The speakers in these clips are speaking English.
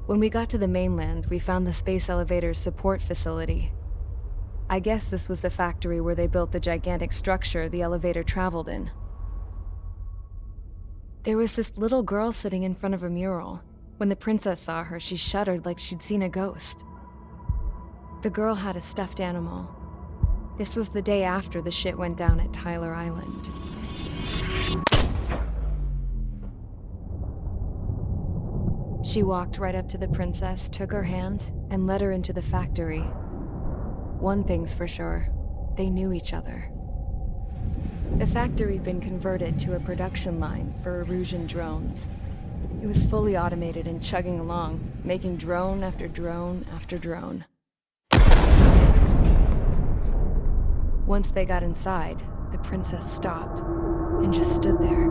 When we got to the mainland, we found the space elevator's support facility. I guess this was the factory where they built the gigantic structure the elevator traveled in. There was this little girl sitting in front of a mural. When the princess saw her, she shuddered like she'd seen a ghost. The girl had a stuffed animal. This was the day after the shit went down at Tyler Island. She walked right up to the princess, took her hand, and led her into the factory. One thing's for sure, they knew each other. The factory'd been converted to a production line for Erusian drones. It was fully automated and chugging along, making drone after drone after drone. Once they got inside, the princess stopped and just stood there.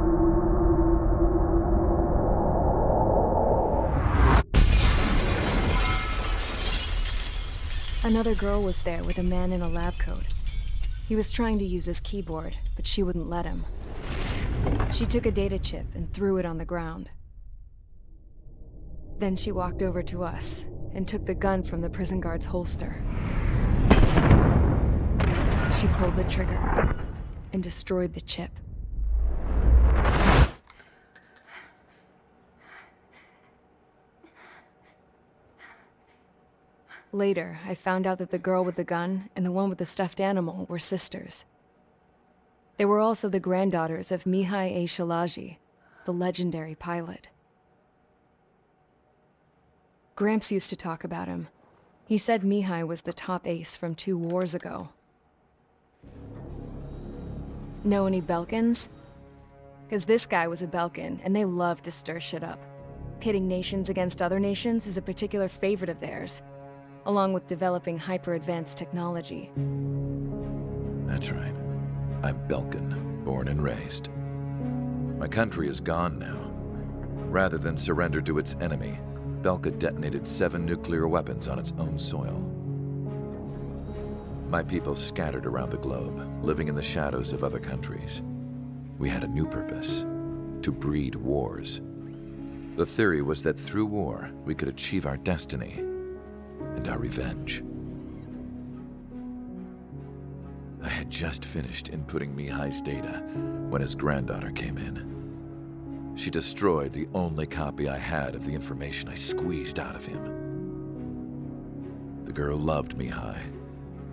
Another girl was there with a man in a lab coat. He was trying to use his keyboard, but she wouldn't let him. She took a data chip and threw it on the ground. Then she walked over to us and took the gun from the prison guard's holster. She pulled the trigger and destroyed the chip. Later, I found out that the girl with the gun and the one with the stuffed animal were sisters. They were also the granddaughters of Mihai A. Shalaji, the legendary pilot. Gramps used to talk about him. He said Mihai was the top ace from 2 wars ago. Know any Belkans? Because this guy was a Belkan, and they love to stir shit up. Pitting nations against other nations is a particular favorite of theirs, along with developing hyper-advanced technology. That's right. I'm Belkan, born and raised. My country is gone now. Rather than surrender to its enemy, Belka detonated 7 nuclear weapons on its own soil. My people scattered around the globe, living in the shadows of other countries. We had a new purpose: to breed wars. The theory was that through war, we could achieve our destiny and our revenge. I had just finished inputting Mihai's data when his granddaughter came in. She destroyed the only copy I had of the information I squeezed out of him. The girl loved Mihai.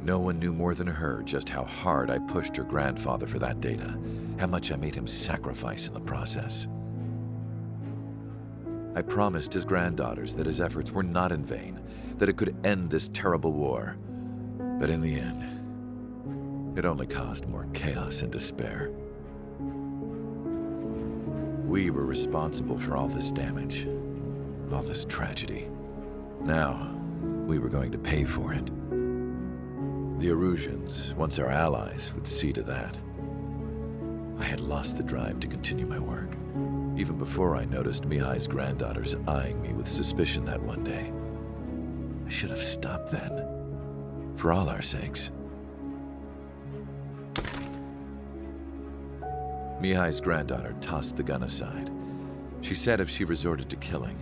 No one knew more than her just how hard I pushed her grandfather for that data, how much I made him sacrifice in the process. I promised his granddaughters that his efforts were not in vain, that it could end this terrible war. But in the end, it only caused more chaos and despair. We were responsible for all this damage, all this tragedy. Now, we were going to pay for it. The Erusians, once our allies, would see to that. I had lost the drive to continue my work, even before I noticed Mihai's granddaughters eyeing me with suspicion that one day. I should have stopped then, for all our sakes. Mihai's granddaughter tossed the gun aside. She said if she resorted to killing,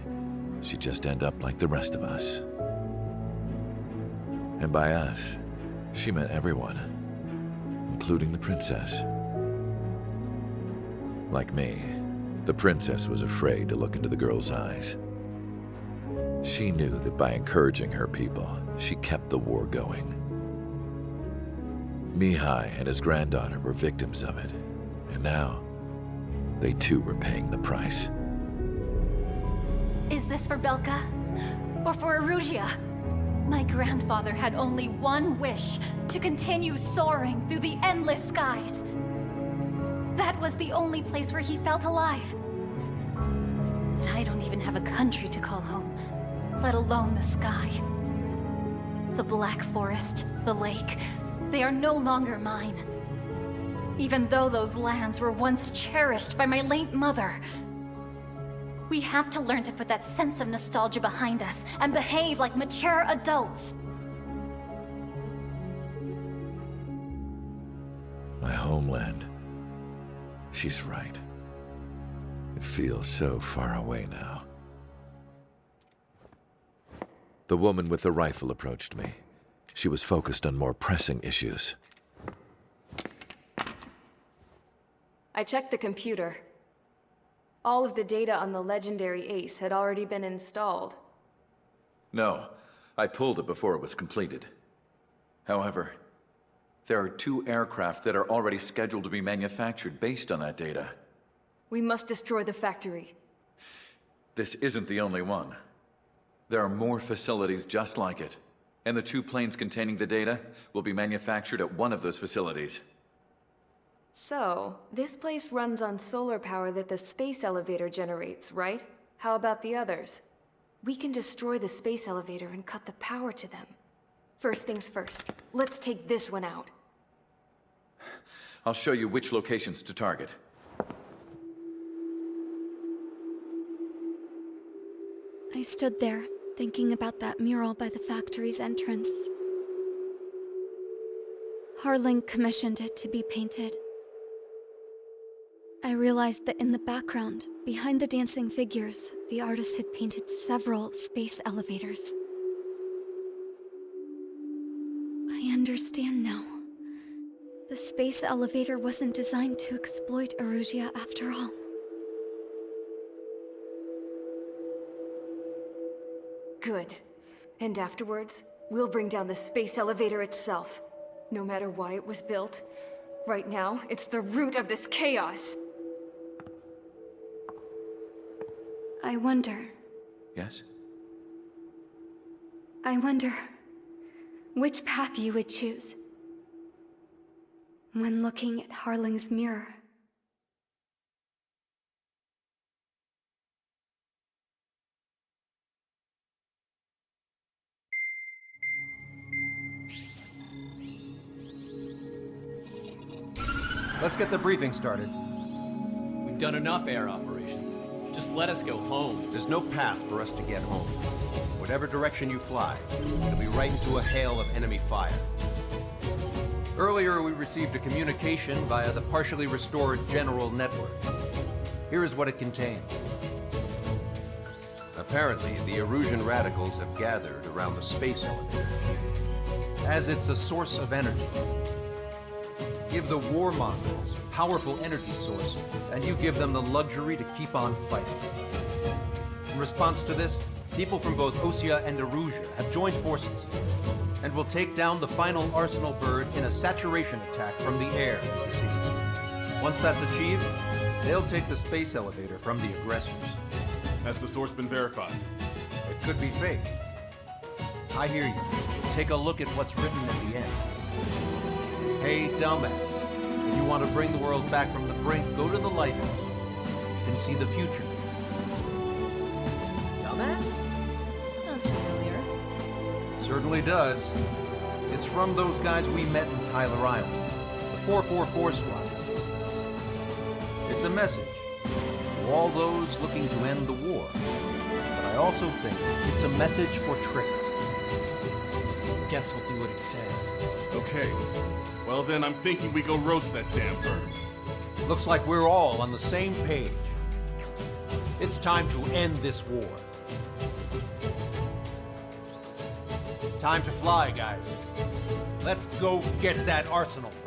she'd just end up like the rest of us. And by us, she meant everyone, including the princess. Like me, the princess was afraid to look into the girl's eyes. She knew that by encouraging her people, she kept the war going. Mihai and his granddaughter were victims of it, and now they too were paying the price. Is this for Belka? Or for Erusia? My grandfather had only one wish: to continue soaring through the endless skies. That was the only place where he felt alive. But I don't even have a country to call home, let alone the sky. The Black Forest, the lake, they are no longer mine. Even though those lands were once cherished by my late mother. We have to learn to put that sense of nostalgia behind us and behave like mature adults. My homeland. She's right. It feels so far away now. The woman with the rifle approached me. She was focused on more pressing issues. I checked the computer. All of the data on the legendary Ace had already been installed. No, I pulled it before it was completed. However, there are 2 aircraft that are already scheduled to be manufactured based on that data. We must destroy the factory. This isn't the only one. There are more facilities just like it, and the 2 planes containing the data will be manufactured at one of those facilities. So, this place runs on solar power that the space elevator generates, right? How about the others? We can destroy the space elevator and cut the power to them. First things first, let's take this one out. I'll show you which locations to target. I stood there, thinking about that mural by the factory's entrance. Harling commissioned it to be painted. I realized that in the background, behind the dancing figures, the artist had painted several space elevators. I understand now. The space elevator wasn't designed to exploit Erusia after all. Good. And afterwards, we'll bring down the space elevator itself. No matter why it was built, right now, it's the root of this chaos. I wonder Yes? which path you would choose when looking at Harling's mirror. Let's get the briefing started. We've done enough air operations. Just let us go home. There's no path for us to get home. Whatever direction you fly, it'll be right into a hail of enemy fire. Earlier, we received a communication via the partially restored general network. Here is what it contained. Apparently, the Erusian radicals have gathered around the space elevator, as it's a source of energy. Give the warmongers a powerful energy source, and you give them the luxury to keep on fighting. In response to this, people from both Osea and Erusia have joined forces, and will take down the final Arsenal bird in a saturation attack from the air and the sea. Once that's achieved, they'll take the space elevator from the aggressors. Has the source been verified? It could be fake. I hear you. Take a look at what's written at the end. Hey, dumbass. If you want to bring the world back from the brink, go to the Lighthouse. You can see the future. Dumbass? Sounds familiar. Certainly does. It's from those guys we met in Tyler Island, the 444 squad. It's a message to all those looking to end the war. But I also think it's a message for Trigger. Guess we'll do what it says. Okay. Well then, I'm thinking we go roast that damn bird. Looks like we're all on the same page. It's time to end this war. Time to fly, guys. Let's go get that Arsenal bird.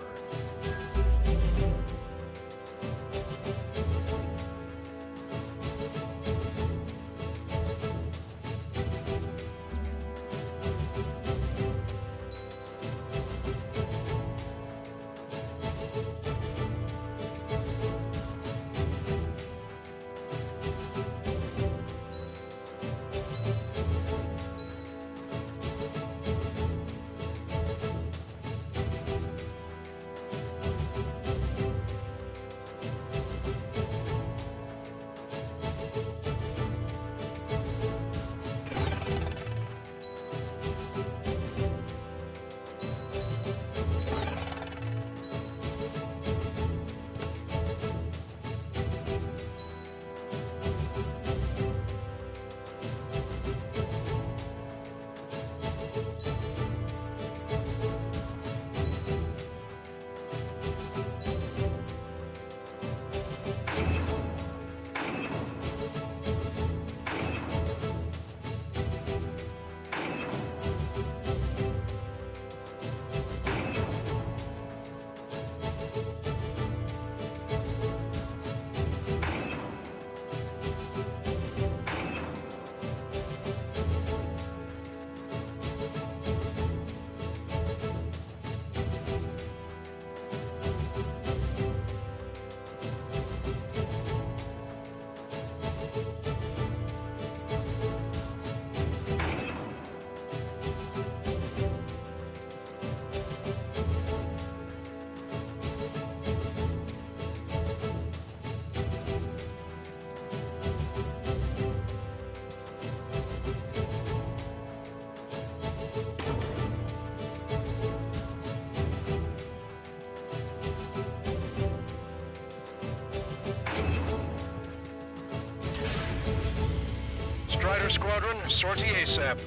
Strider Squadron, sortie ASAP.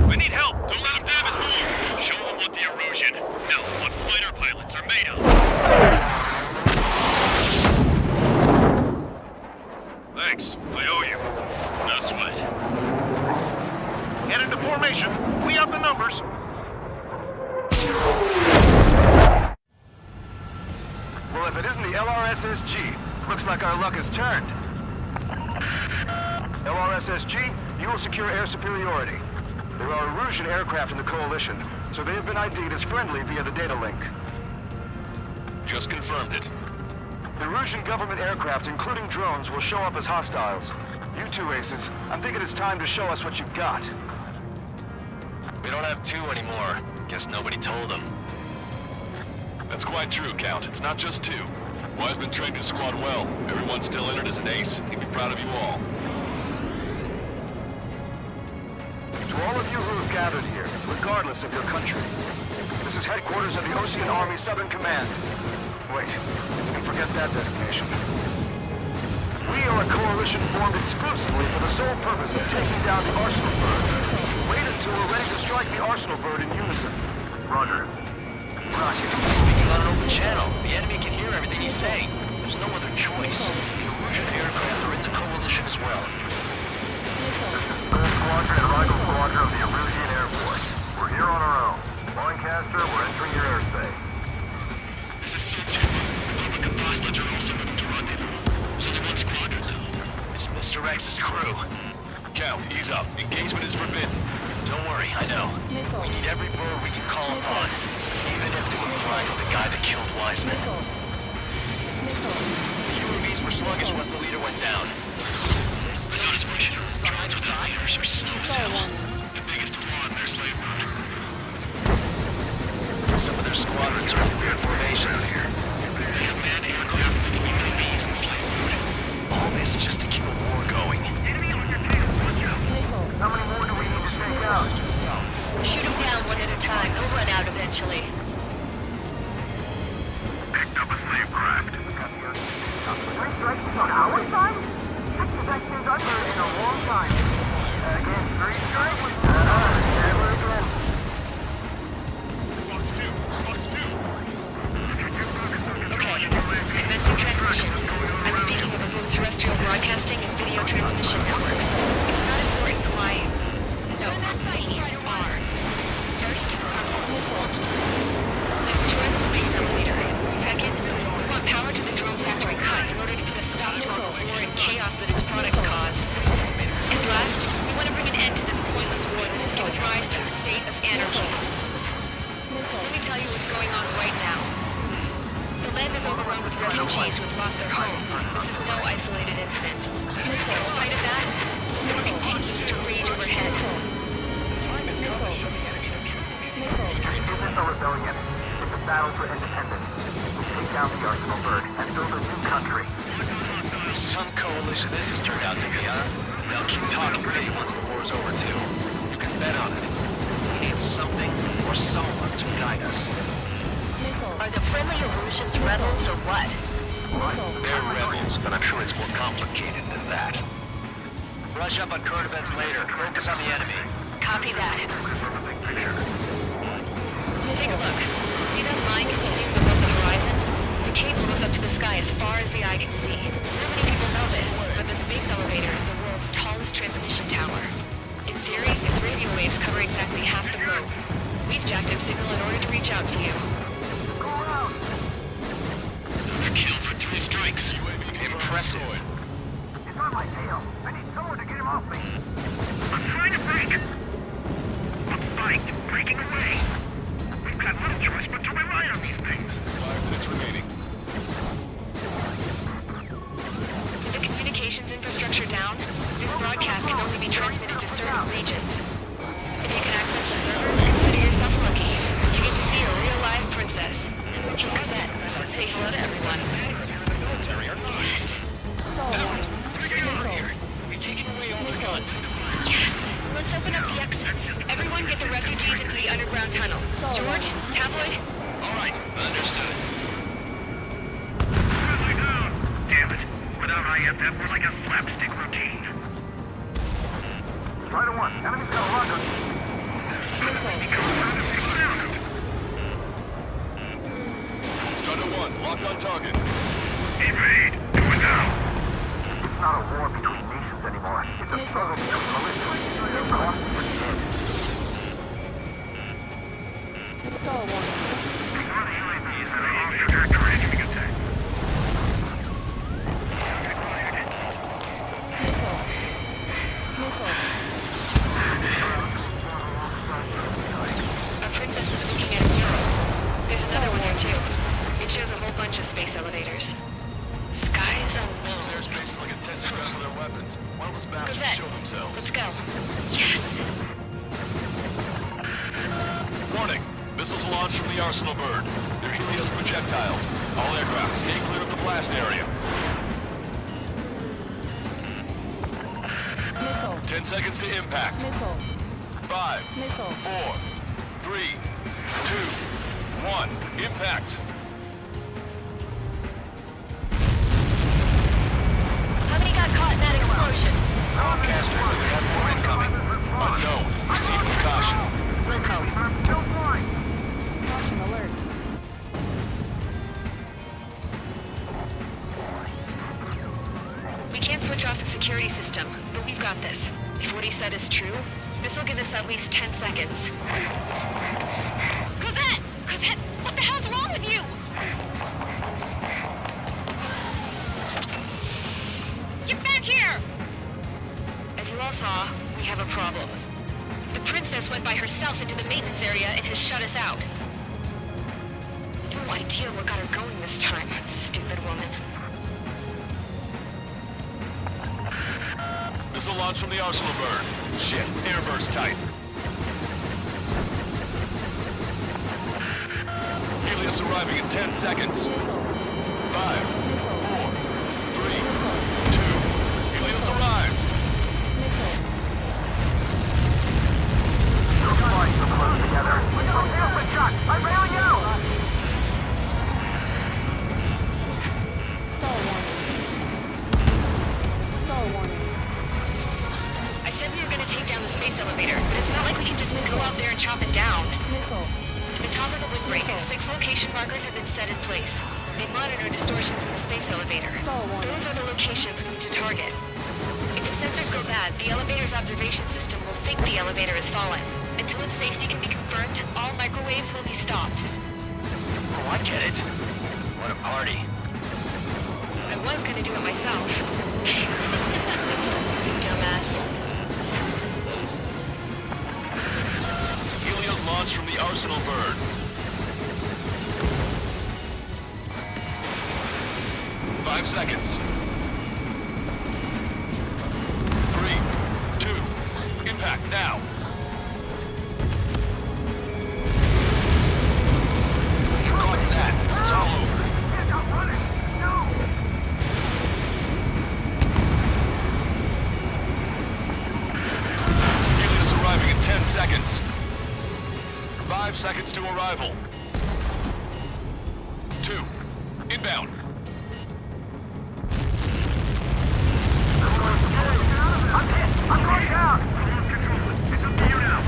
We need help! Don't let them damage more! Show them what the erosion, no, what fighter pilots are made of! Thanks, I owe you. No sweat. Head into formation. We have the numbers. Well, if it isn't the LRSSG, looks like our luck has turned. LRSSG, you will secure air superiority. There are Erusian aircraft in the Coalition, so they have been ID'd as friendly via the data link. Just confirmed it. The Erusian government aircraft, including drones, will show up as hostiles. You two aces, I'm thinking it's time to show us what you've got. We don't have 2 anymore. Guess nobody told them. That's quite true, Count. It's not just 2. Wiseman trained his squad well. Everyone's still entered as an ace. He'd be proud of you all. To all of you who have gathered here, regardless of your country, this is headquarters of the Ocean Army Southern Command. Wait, you can forget that designation. We are a coalition formed exclusively for the sole purpose of taking down the Arsenal Bird. Wait until we're ready to strike the Arsenal Bird in unison. Roger. Ross, you're speaking on an open channel. The enemy can hear everything you say. There's no other choice. The Erusian aircraft are in the Coalition as well. Gold Squadron and Rival Squadron of the Erusian Air Force. We're here on our own. Lancaster, we're entering your airspace. This is so too. All the Kapaslas are also moving to rendezvous. So the 1 squadron now. It's Mr. X's crew. Count, ease up. Engagement is forbidden. Don't worry, I know. We need every bird we can call upon. Even if they were flying with the guy that killed Wiseman. The UAVs were sluggish once the leader went down. But not as much. Drones without leaders are slow as hell. The biggest flaw in their slave mode. Some of their squadrons are in weird formations. They have manned aircraft with UAVs in slave mode. All this just to keep a war going. Enemy on your tail, watch out. How many more do we need to take out? Shoot them down one at a time. They'll run out eventually. Picked up a slave craft. 3 strikes on our side? 6 seconds under in a long time. Again, 3 strikes? Never again. Fox 2. Okay, commencing transmission. I'm speaking of both terrestrial broadcasting and video transmission networks. It's not important why... No, we are. First, destroy the space elevator. Second, we want power to the drone factory cut in order to put a stop to all the war and chaos that its products cause. And last, we want to bring an end to this pointless war that has given rise to a state of anarchy. Let me tell you what's going on right now. The land is overrun with refugees who have lost their homes. This is no isolated incident. In spite of that, war continues to rage overhead. This is a rebellion. It's a battle for independence. We take down the Arsenal Bird and build a new country. Some coalition this has turned out to be, huh? They'll keep talking big once the war's over, too. You can bet on it. We need something or someone to guide us. Are the friendly Erusians rebels or what? They're rebels, but I'm sure it's more complicated than that. Brush up on current events later. Focus on the enemy. Copy that. Take a look. See that line continuing above the horizon? The cable goes up to the sky as far as the eye can see. Not many people know this, but the space elevator is the world's tallest transmission tower. In theory, its radio waves cover exactly half the globe. We've jacked up signal in order to reach out to you. Another kill for 3 strikes. Impressive. It's on my tail. I need someone to get him off me. I'm trying to break. I'm fighting, breaking away. We've got little choice but to rely on these things. 5 minutes remaining. With the communications infrastructure down, this broadcast can only be transmitted to certain regions. If you can access the server, consider yourself lucky. You get to see a real live princess. Hey, Cosette, say hello to everyone. Yes. Stay over here. You're taking away all the guns. Yes. the underground tunnel. George, tabloid? All right, understood. Friendly down! Damn it. Without IFF, we're like a slapstick routine. Strider 1, enemy's got a rocket. Strider 1, locked on target. Evade! Do it now! It's not a war between nations anymore. It's a struggle between militias. They're costing us dead. One of the UAVs that are after air tracking attack. Our princess is looking at a mural. There's another one here too. It shows a whole bunch of space elevators. Skies unknown. This airspace is like a testing ground for their weapons. Why don't those bastards Cosette, show themselves? let's go. Yes! Warning! Missiles launched from the Arsenal bird. They're Helios projectiles. All aircraft, stay clear of the blast area. 10 seconds to impact. 5, 4, 3, 2, 1. Impact. How many got caught in that explosion? Broadcaster, we have more incoming. Unknown. Proceed with caution. Wilco. Caution alert. We can't switch off the security system, but we've got this. If what he said is true, this will give us at least 10 seconds. Cosette! Cosette! What the hell's wrong with you? Get back here! As you all saw, we have a problem. The princess went by herself into the maintenance area and has shut us out. No idea what got her going this time, stupid woman. Missile launch from the Arsenal bird. Shit, airburst type. Helios arriving in 10 seconds. 5, 4, 3, 2. Helios arrived. You're flying so close together. I'm bailing out! I said we were gonna take down the space elevator, but it's not like we can just go out there and chop it down. At the top of the windbreak, 6 location markers have been set in place. They monitor distortions in the space elevator. Those are the locations we need to target. If the sensors go bad, the elevator's observation system will think the elevator has fallen. Until its safety can be confirmed, all microwaves will be stopped. Oh, I get it. What a party. I was gonna do it myself. Dumbass. Helios launched from the Arsenal bird. 5 seconds. 3, 2. Impact now. You caught that. It's all over. Helios arriving in 10 seconds. 5 seconds to arrival. 2. Inbound. I'm going down! It's up to you now.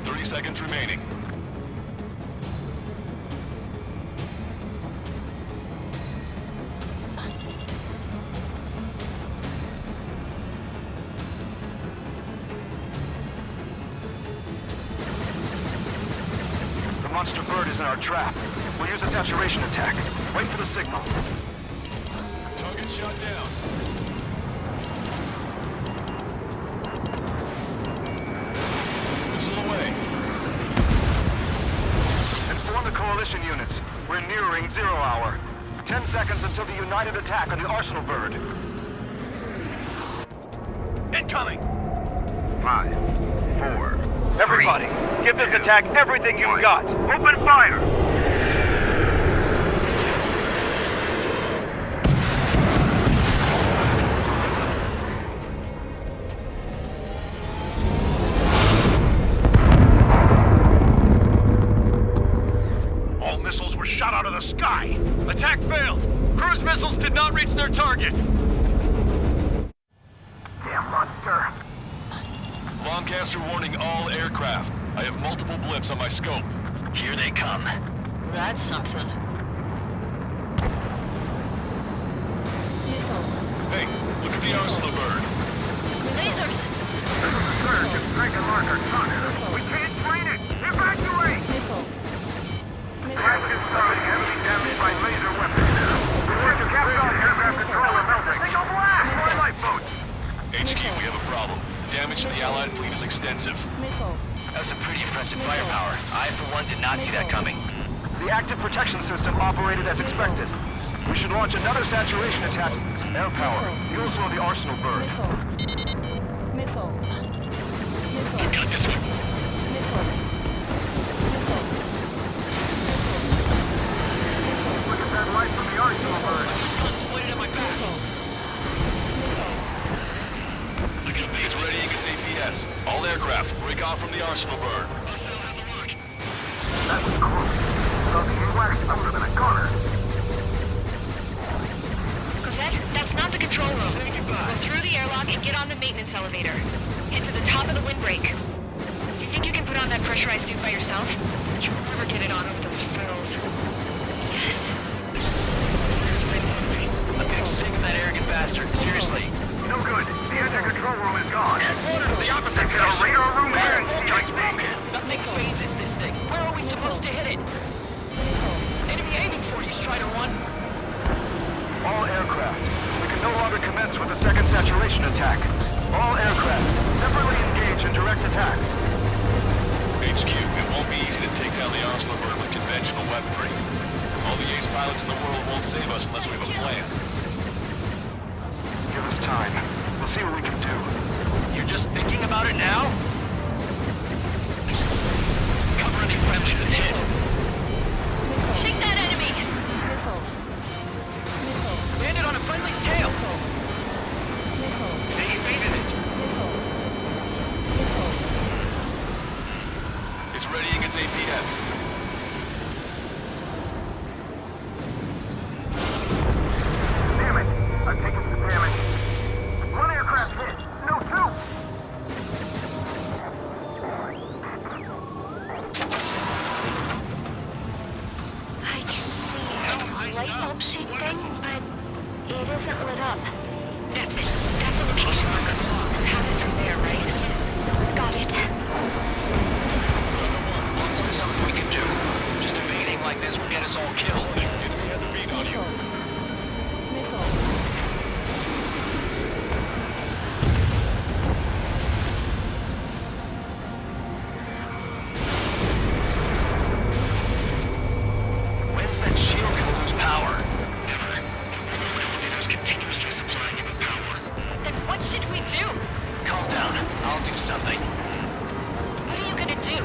30 seconds remaining. The monster bird is in our trap. We'll use a saturation attack. Wait for the signal. Target shot down. Missile away. Inform the coalition units. We're nearing 0 hour. 10 seconds until the united attack on the Arsenal bird. Incoming! 5, 4. Everybody, give this attack everything you've got. Open fire! while missiles were shot out of the sky. Attack failed. Cruise missiles did not reach their target. Damn monster. Lancaster warning all aircraft. I have multiple blips on my scope. Here they come. That's something. Hey, look at the arsenal bird. Lasers! This is the surge if Drake and Lark are targeted. We can't train it! Evacuate! Crash is starting heavily damaged by laser weapons. Report to Capcom aircraft controller melting. Take a blast! More lifeboats! HQ, we have a problem. Damage to the Allied fleet is extensive. That was some pretty impressive firepower. I, for one, did not see that coming. The active protection system operated as expected. We should launch another saturation attack. Air power. You'll slow the arsenal bird. I got this one. Look at that light from the arsenal bird. Pointed at my back. It's ready against APS. All aircraft, break off from the arsenal bird. That was close. Something you waxed, I would have been a goner. That's not the control room. Go through the airlock and get on the maintenance elevator. Head to the top of the windbreak. Do you think you can put on that pressurized suit by yourself? You'll never get it on with those frills. Yes. I'm getting sick of that arrogant bastard. Seriously. No good. The anti-control room is gone. Headquarters to the opposite Get a radar room here and It's broken. Nothing phases this thing. Where are we supposed to hit it? Enemy aiming for you. Try to run. All aircraft. We can no longer commence with a second saturation attack. All aircraft, separately engage in direct attacks. HQ, it won't be easy to take down the arsenal bird with conventional weaponry. All the ace pilots in the world won't save us unless we have a plan. Give us time. We'll see what we can do. You're just thinking about it now? Cover any friendlies. It's hit. Shake that enemy! Landed on a friendly's tail. They evaded it. It's ready against APS. Damn it! I've taken some damage. One aircraft hit. No, two! I can see a light bulb shaped thing, but it isn't lit up. That's it. That's the location marker. We'll have it from there, right? Got it. There's something we can do. Just evading like this will get us all killed. Enemy has a beat on you. When's that shield gonna lose power? Never. The elevator's continuously supplying you with power. Then what should we do? Calm down. I'll do something. What are you gonna do?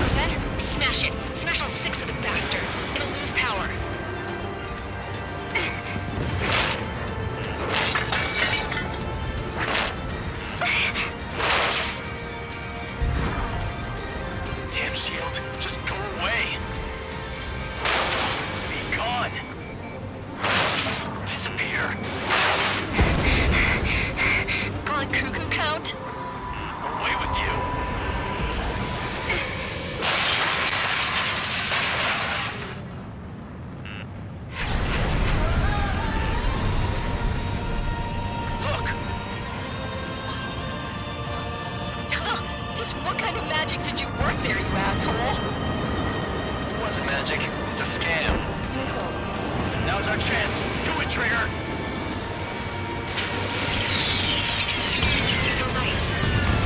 Cosette, smash it. Smash all 6 of the bastards. It'll lose power. Damn shield. Just go away. Be gone. Disappear. On cuckoo count? Away with you. Look. Just what kind of magic did you work there, you asshole? It wasn't magic. It's a scam. Now's our chance. Do it, Trigger. You're right.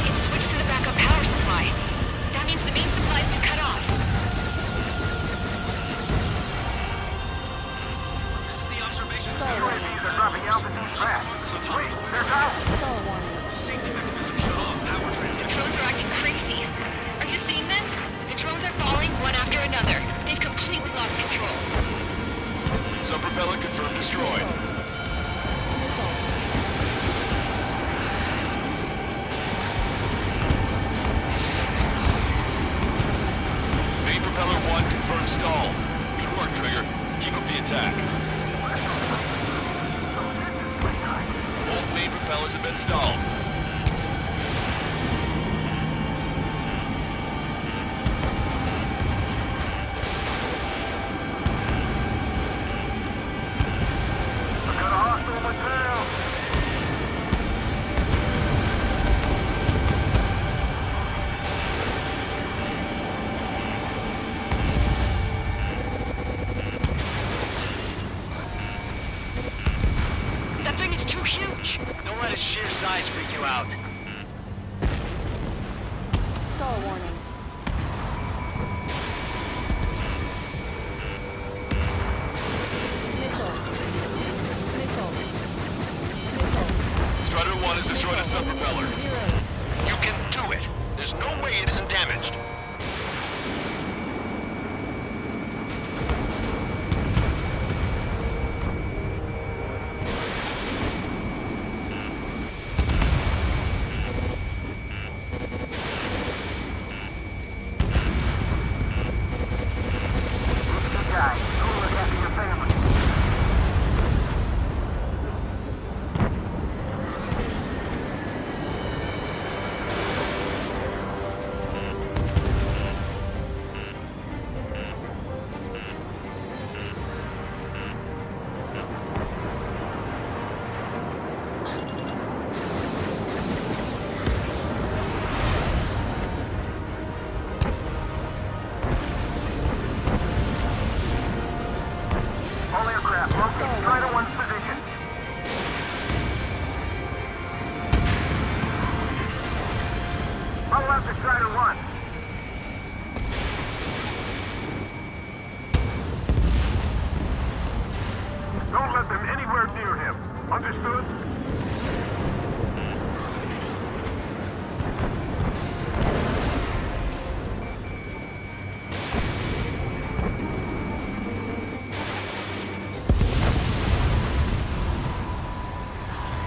It's switched to the backup power supply. That means the main supply's been cut off. This is the observation UAVs are dropping altitude fast. Wait, they're out! Safety mechanism shut off. Power The transmission. drones are acting crazy. Are you seeing this? The drones are falling one after another. They've completely lost control. Sub-propeller confirmed destroyed. Main Propeller 1 confirmed stall. Good work, Trigger. Keep up the attack. Both main propellers have been stalled. Don't let its sheer size freak you out. Stall warning. Missile. Missile. Missile. Strider 1 has destroyed a sub-propeller. You can do it. There's no way it isn't damaged. Don't let them anywhere near him. Understood?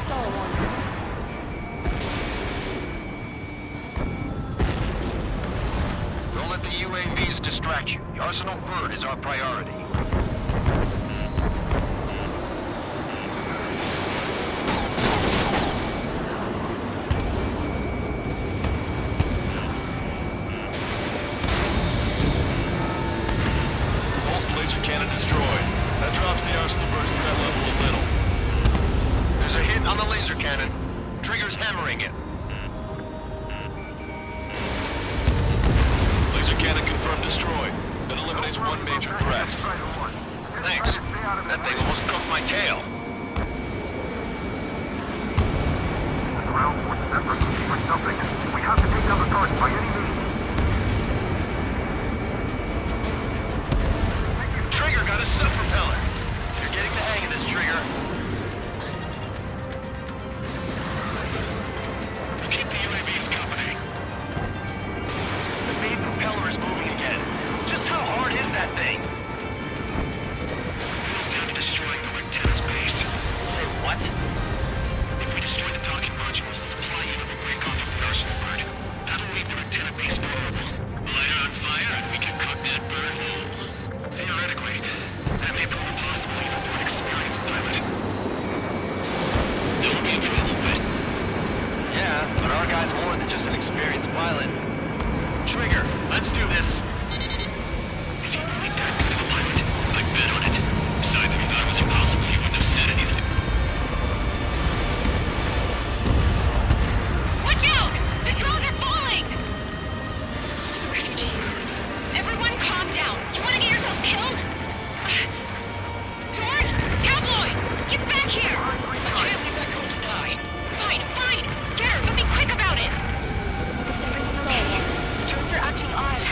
Stall warning. Don't let the UAVs distract you. The Arsenal bird is our priority. Laser cannon destroyed. That drops the Arsenal bird's threat level a little. There's a hit on the laser cannon. Trigger's hammering it. Laser cannon confirmed destroyed. That eliminates one major threat. Thanks. That thing almost broke my tail. Ground forces effort for something. We have to take down the target by any means. Trigger got a sub-propeller. You're getting the hang of this, Trigger. Keep the UAVs company. The main propeller is moving again. Just how hard is that thing? Almost down to destroying the antenna's base. Say what? If we destroy the docking modules, the supply unit will break off from the Arsenal bird. That'll leave the antenna base vulnerable. Light it on fire and we can cook that bird whole. Theoretically, that may prove impossible even for an experienced pilot. That would be a trouble, but... Yeah, but our guy's more than just an experienced pilot. Trigger, let's do this. If you really that good of a pilot, I'd bet on it. Besides, if you thought it was impossible, you wouldn't have said anything. Watch out! The drones are falling! The refugees. Everyone calm down. You want to get yourself killed? George! Tabloid! Get back here! I can't leave that girl to die. Fine, fine. Get her, but be quick about it. Is everything okay? The drones are acting odd.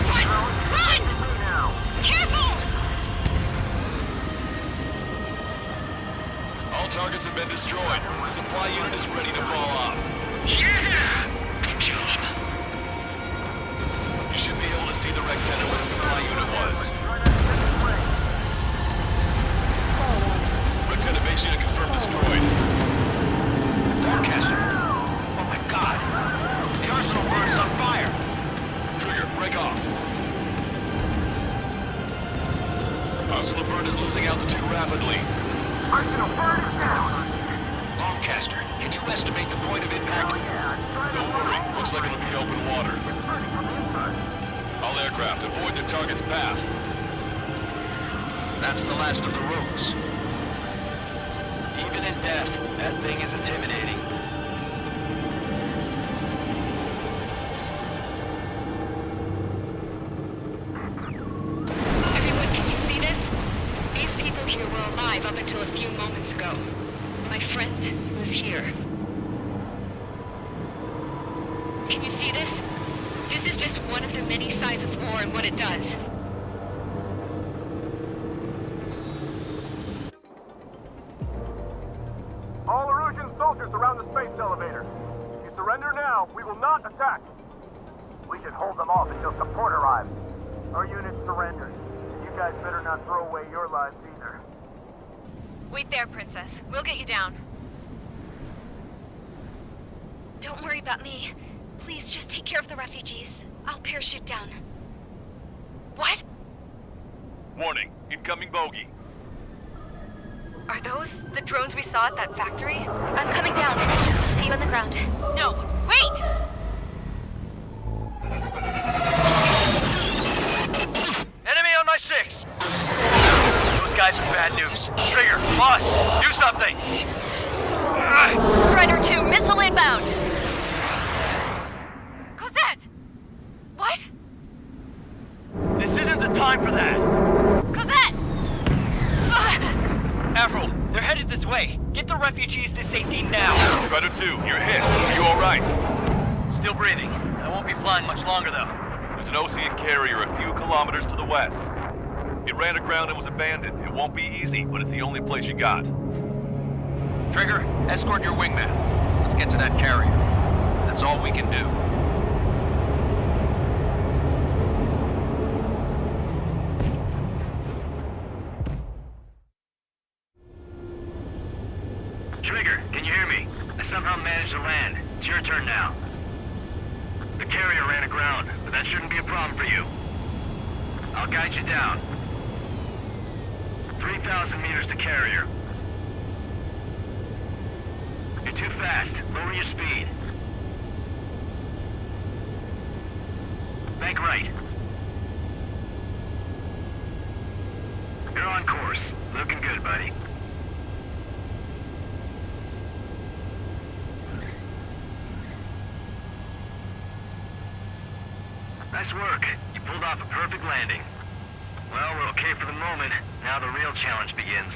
Run! Run! Careful! All targets have been destroyed. The supply unit is ready to fall off. Yeah! Good job. You should be able to see the rectangle where the supply unit was. Rectangle base unit confirmed destroyed. Forecaster. Oh my god. The Arsenal bird is on fire. Trigger, break off. Consular Bird is losing altitude rapidly. Arsenal Bird is down! Lancaster, can you estimate the point of impact? Don't worry, looks like it'll be open water. All aircraft, avoid the target's path. That's the last of the rogues. Even in death, that thing is intimidating. Everyone, can you see this? These people here were alive up until a few moments ago. My friend was here. Can you see this? This is just one of the many sides of war and what it does. All Erusian soldiers around the space elevator. If you surrender now, we will not attack. We should hold them off until support arrives. Our unit surrendered. You guys better not throw away your lives either. Wait there, Princess. We'll get you down. Don't worry about me. Please, just take care of the refugees. I'll parachute down. What? Warning, incoming bogey. Are those the drones we saw at that factory? I'm coming down. I'll see you on the ground. No, wait! Enemy on my 6! Those guys are bad news. Trigger, boss, do something! Strider 2, missile inbound! Cosette! What? This isn't the time for that! Cosette! Avril, they're headed this way. Get the refugees to safety now. Strider 2, you're hit. Are you alright? Still breathing. I won't be flying much longer, though. There's an Osean carrier a few kilometers to the west. It ran aground and was abandoned. It won't be easy, but it's the only place you got. Trigger, escort your wingman. Let's get to that carrier. That's all we can do. Trigger, can you hear me? I somehow managed to land. It's your turn now. The carrier ran aground, but that shouldn't be a problem for you. I'll guide you down. 3,000 meters to carrier. You're too fast. Lower your speed. Bank right. You're on course. Looking good, buddy. Nice work. You pulled off a perfect landing. Well, we're okay for the moment. Now the real challenge begins.